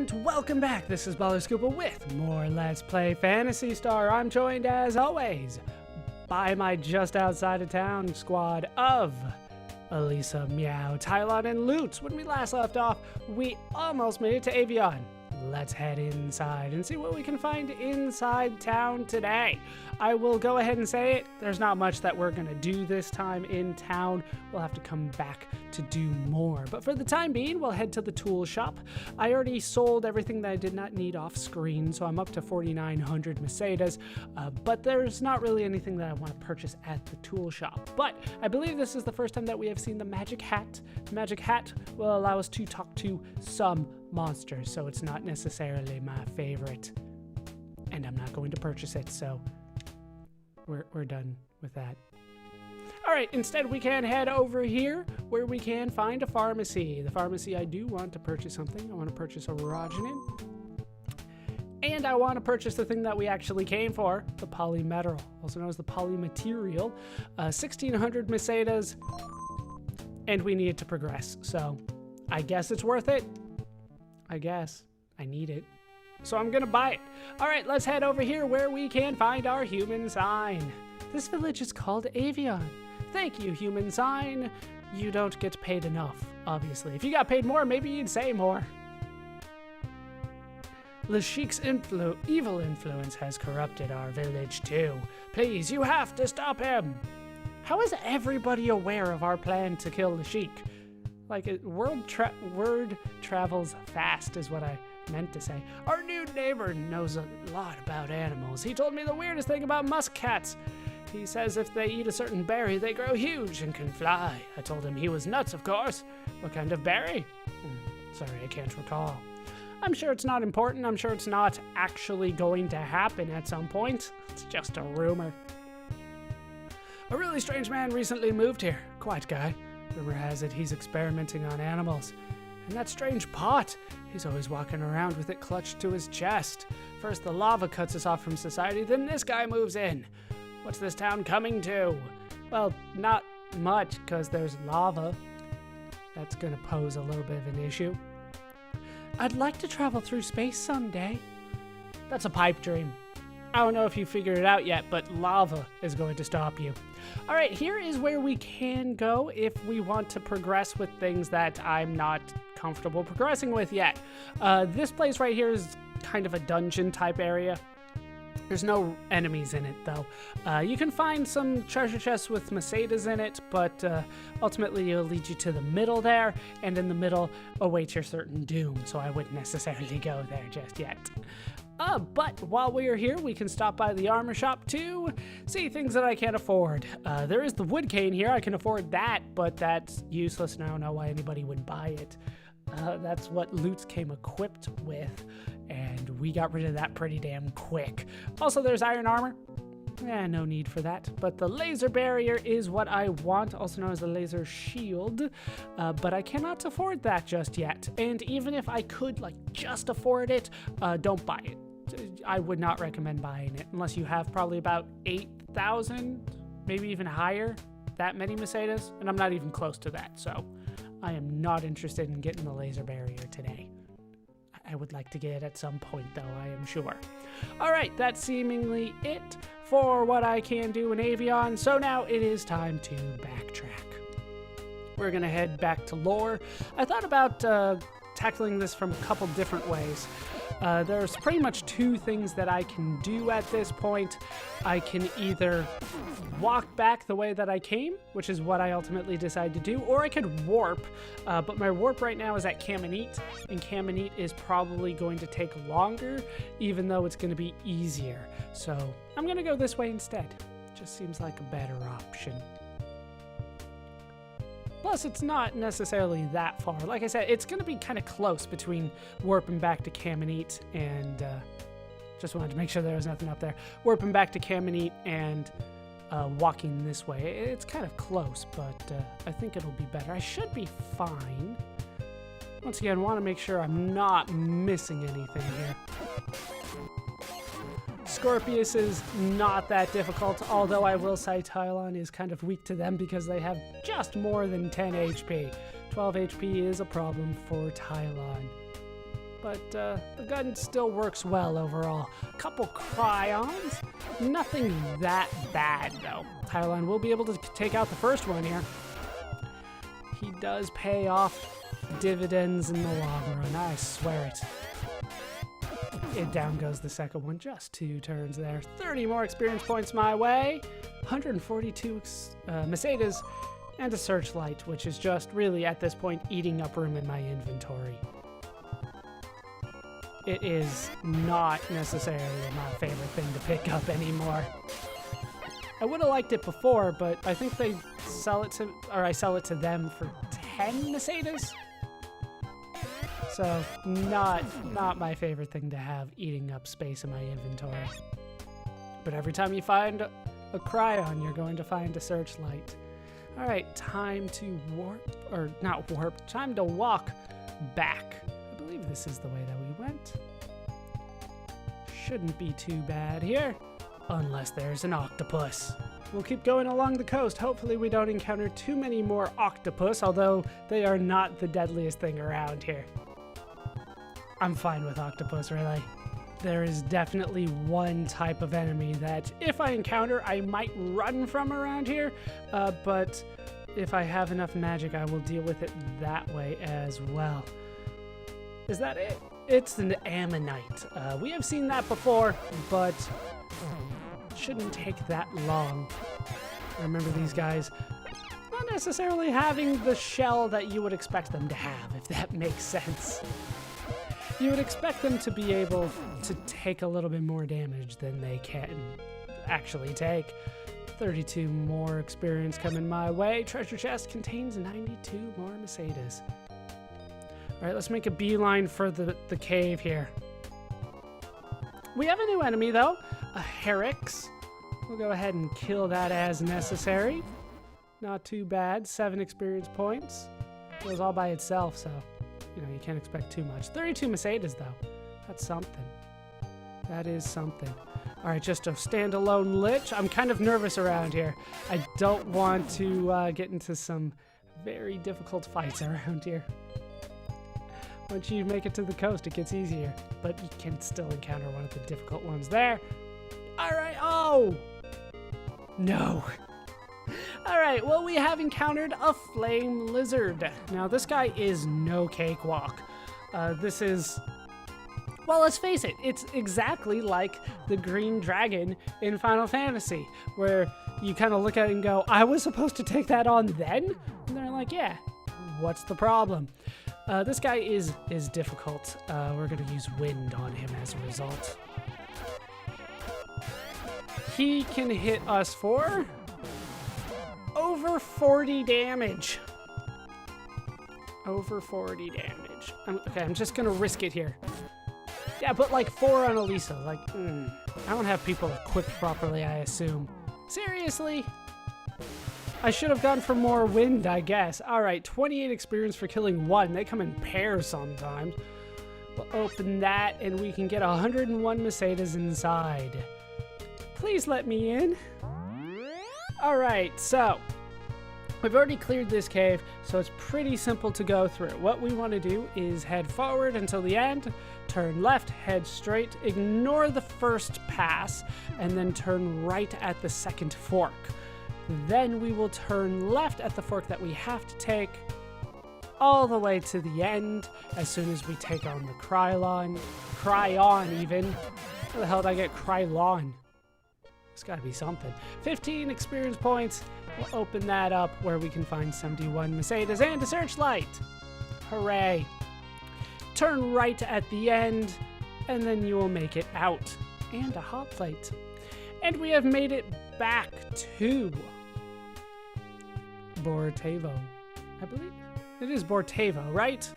And welcome back. This is Baller Scooper with more Let's Play Phantasy Star. I'm joined as always by my just outside of town squad of Elisa, Meow, Tylon, and Lutz. When we last left off, we almost made it to Avion. Let's head inside and see what we can find inside town today. I will go ahead and say it. There's not much that we're going to do this time in town. We'll have to come back to do more. But for the time being, we'll head to the tool shop. I already sold everything that I did not need off screen, so I'm up to 4,900 Mercedes. But there's not really anything that I want to purchase at the tool shop. But I believe this is the first time that we have seen the magic hat. The magic hat will allow us to talk to some monsters, so it's not necessarily my favorite, and I'm not going to purchase it, so we're done with that. All right, instead we can head over here where we can find a pharmacy. The pharmacy, I do want to purchase something. I want to purchase a Rogenin, and I want to purchase the thing that we actually came for, the polymetal, also known as the polymaterial. 1,600 Mercedes, and we need it to progress, so I guess it's worth it. I guess. I need it. So I'm gonna buy it. Alright, let's head over here where we can find our human sign. This village is called Avion. Thank you, human sign. You don't get paid enough, obviously. If you got paid more, maybe you'd say more. Lashik's evil influence has corrupted our village too. Please, you have to stop him. How is everybody aware of our plan to kill Lashik? Like, word travels fast is what I meant to say. Our new neighbor knows a lot about animals. He told me the weirdest thing about muskcats. He says if they eat a certain berry, they grow huge and can fly. I told him he was nuts, of course. What kind of berry? Sorry, I can't recall. I'm sure it's not important. I'm sure it's not actually going to happen at some point. It's just a rumor. A really strange man recently moved here. Quiet guy. Rumor has it he's experimenting on animals. And that strange pot, he's always walking around with it clutched to his chest. First the lava cuts us off from society, then this guy moves in. What's this town coming to? Well, not much, because there's lava. That's gonna pose a little bit of an issue. I'd like to travel through space someday. That's a pipe dream. I don't know if you figured it out yet, but lava is going to stop you. All right, here is where we can go if we want to progress with things that I'm not comfortable progressing with yet. This place right here is kind of a dungeon type area. There's no enemies in it though. You can find some treasure chests with Mercedes in it, but ultimately it'll lead you to the middle there, and in the middle awaits your certain doom, so I wouldn't necessarily go there just yet. But while we are here, we can stop by the armor shop to see things that I can't afford. There is the wood cane here. I can afford that, but that's useless, and I don't know why anybody would buy it. That's what Lutz came equipped with, and we got rid of that pretty damn quick. Also, there's iron armor. No need for that. But the laser barrier is what I want, also known as the laser shield. But I cannot afford that just yet. And even if I could, like, just afford it, don't buy it. I would not recommend buying it unless you have probably about 8,000, maybe even higher, that many Mercedes, and I'm not even close to that, so I am not interested in getting the laser barrier today. I would like to get it at some point, though, I am sure. All right, that's seemingly it for what I can do in Avion, so now it is time to backtrack. We're going to head back to lore. I thought about tackling this from a couple different ways. There's pretty much two things that I can do at this point. I can either walk back the way that I came, which is what I ultimately decided to do, or I could warp, but my warp right now is at Caminite, and Caminite is probably going to take longer, even though it's going to be easier. So I'm going to go this way instead. Just seems like a better option. Plus, it's not necessarily that far. Like I said, it's going to be kind of close between warping back to Caminite and... just wanted to make sure there was nothing up there. Warping back to Caminite and walking this way. It's kind of close, but I think it'll be better. I should be fine. Once again, I want to make sure I'm not missing anything here. Scorpius is not that difficult, although I will say Tylon is kind of weak to them because they have just more than 10 HP. 12 HP is a problem for Tylon. but the gun still works well overall. Couple cryons, nothing that bad though. Tylon will be able to take out the first one here. He does pay off dividends in the long run, I swear it. And down goes the second one, just 2 turns there. 30 more experience points my way. 142 Mercedes and a searchlight, which is just really at this point eating up room in my inventory. It is not necessarily my favorite thing to pick up anymore. I would have liked it before, but I think they sell it to, or I sell it to them for 10 Mercedes. So not my favorite thing to have eating up space in my inventory. But every time you find a cryon, you're going to find a searchlight. All right, time to time to walk back. I believe this is the way that we went. Shouldn't be too bad here, unless there's an octopus. We'll keep going along the coast. Hopefully we don't encounter too many more octopus, although they are not the deadliest thing around here. I'm fine with octopus, really. There is definitely one type of enemy that if I encounter, I might run from around here, but if I have enough magic, I will deal with it that way as well. Is that it? It's an ammonite. We have seen that before, but it shouldn't take that long. Remember these guys not necessarily having the shell that you would expect them to have, if that makes sense. You would expect them to be able to take a little bit more damage than they can actually take. 32 more experience coming my way. Treasure chest contains 92 more Mercedes. All right, let's make a beeline for the cave here. We have a new enemy though, a Herix. We'll go ahead and kill that as necessary. Not too bad, 7 experience points. Goes all by itself, so you know, you can't expect too much. 32 Mercedes, though. That's something. That is something. All right, just a standalone lich. I'm kind of nervous around here. I don't want to get into some very difficult fights around here. Once you make it to the coast, it gets easier. But you can still encounter one of the difficult ones there. All right. Oh! No. All right, well, we have encountered a flame lizard. Now, this guy is no cakewalk. This is, well, let's face it, it's exactly like the green dragon in Final Fantasy, where you kind of look at it and go, I was supposed to take that on then? And they're like, yeah, what's the problem? This guy is difficult. We're going to use wind on him as a result. He can hit us for over 40 damage. Over 40 damage. Okay, I'm just gonna risk it here. Yeah, but like 4 on Elisa. Like, I don't have people equipped properly, I assume. Seriously? I should have gone for more wind, I guess. All right, 28 experience for killing one. They come in pairs sometimes. We'll open that and we can get 101 Mercedes inside. Please let me in. All right, so we've already cleared this cave, so it's pretty simple to go through. What we want to do is head forward until the end, turn left, head straight, ignore the first pass, and then turn right at the second fork. Then we will turn left at the fork that we have to take all the way to the end as soon as we take on the Krylon even. Where the hell did I get Krylon? It's gotta be something. 15 experience points. We'll open that up where we can find 71 Mercedes and a searchlight. Hooray. Turn right at the end, and then you will make it out. And a hot plate. And we have made it back to Bortavo. I believe it is Bortavo, right?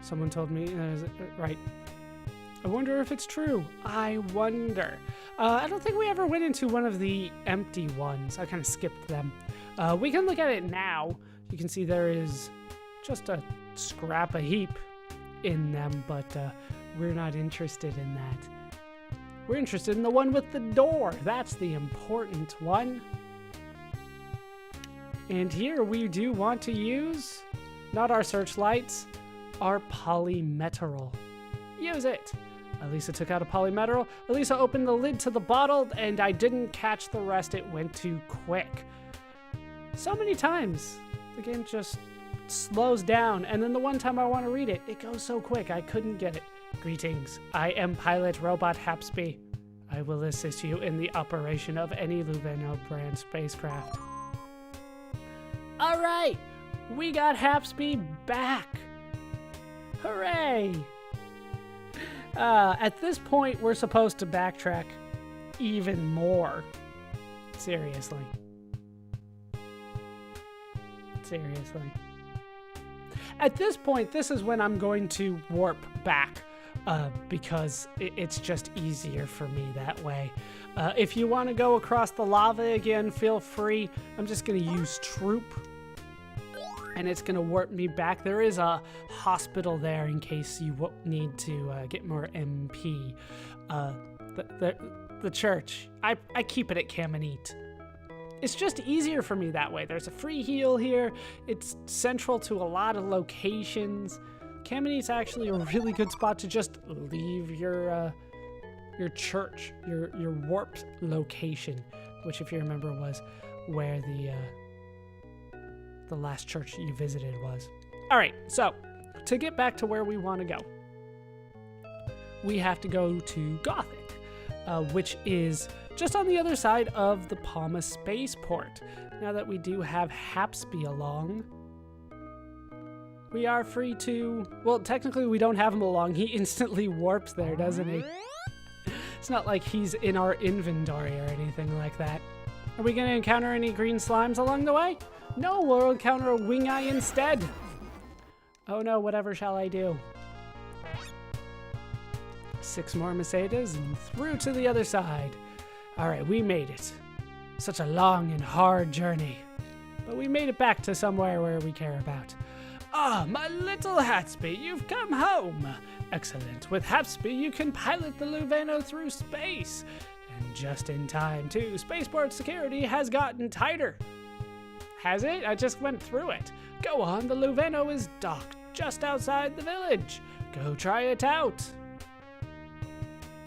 Someone told me, right. I wonder if it's true. I wonder. I don't think we ever went into one of the empty ones. I kind of skipped them. We can look at it now. You can see there is just a scrap, a heap in them, but we're not interested in that. We're interested in the one with the door. That's the important one. And here we do want to use, not our searchlights, our polymeteral. Use it. Elisa took out a polymeteral. Elisa opened the lid to the bottle, and I didn't catch the rest. It went too quick. So many times, the game just slows down, and then the one time I want to read it, it goes so quick I couldn't get it. Greetings, I am pilot robot Hapsby. I will assist you in the operation of any Luveno brand spacecraft. All right, we got Hapsby back. Hooray! At this point, we're supposed to backtrack even more. Seriously. At this point, this is when I'm going to warp back, because it's just easier for me that way. If you want to go across the lava again, feel free. I'm just going to use Troop, and it's going to warp me back. There is a hospital there in case you need to get more MP. The church, I keep it at Caminite. It's just easier for me that way. There's a free heal here. It's central to a lot of locations. Caminite's actually a really good spot to just leave your church, your warped location, which, if you remember, was where the last church you visited was. All right, so to get back to where we want to go, we have to go to Gothic, which is just on the other side of the Palma spaceport. Now that we do have Hapsby along, we are free to... Well, technically we don't have him along. He instantly warps there, doesn't he? It's not like he's in our inventory or anything like that. Are we going to encounter any green slimes along the way? No, we'll encounter a wing-eye instead. Oh no, whatever shall I do? 6 more Mercedes and through to the other side. All right, we made it. Such a long and hard journey, but we made it back to somewhere where we care about. Ah, my little Hapsby, you've come home. Excellent. With Hapsby, you can pilot the Luveno through space. And just in time, too. Spaceport security has gotten tighter. Has it? I just went through it. Go on, the Luveno is docked just outside the village. Go try it out.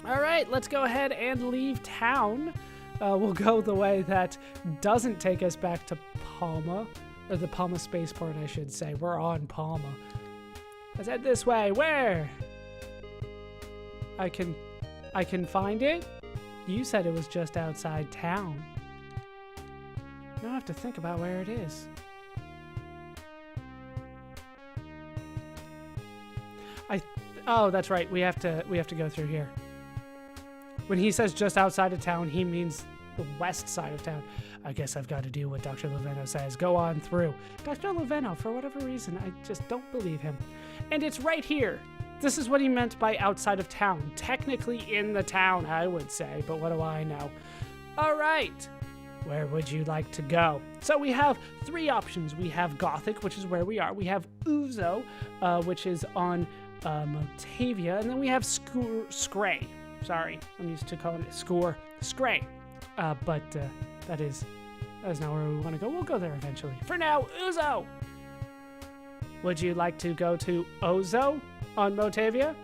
All right, let's go ahead and leave town. We'll go the way that doesn't take us back to Palma, or the Palma spaceport, I should say. We're on Palma. Let's head this way. Where? I can find it? You said it was just outside town. Now I have to think about where it is. Oh, that's right. We have to go through here. When he says just outside of town, he means the west side of town. I guess I've got to do what Dr. Luveno says. Go on through. Dr. Luveno, for whatever reason, I just don't believe him. And it's right here. This is what he meant by outside of town. Technically in the town, I would say, but what do I know? All right. Where would you like to go? So we have 3 options. We have Gothic, which is where we are. We have Uzo, which is on Motavia. And then we have Scray. Sorry, I'm used to calling it Scray. But that is not where we want to go. We'll go there eventually. For now, Uzo! Would you like to go to Ozo on Motavia?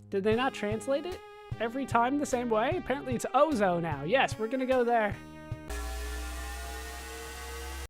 Did they not translate it every time the same way? Apparently it's Ozo now. Yes, we're going to go there.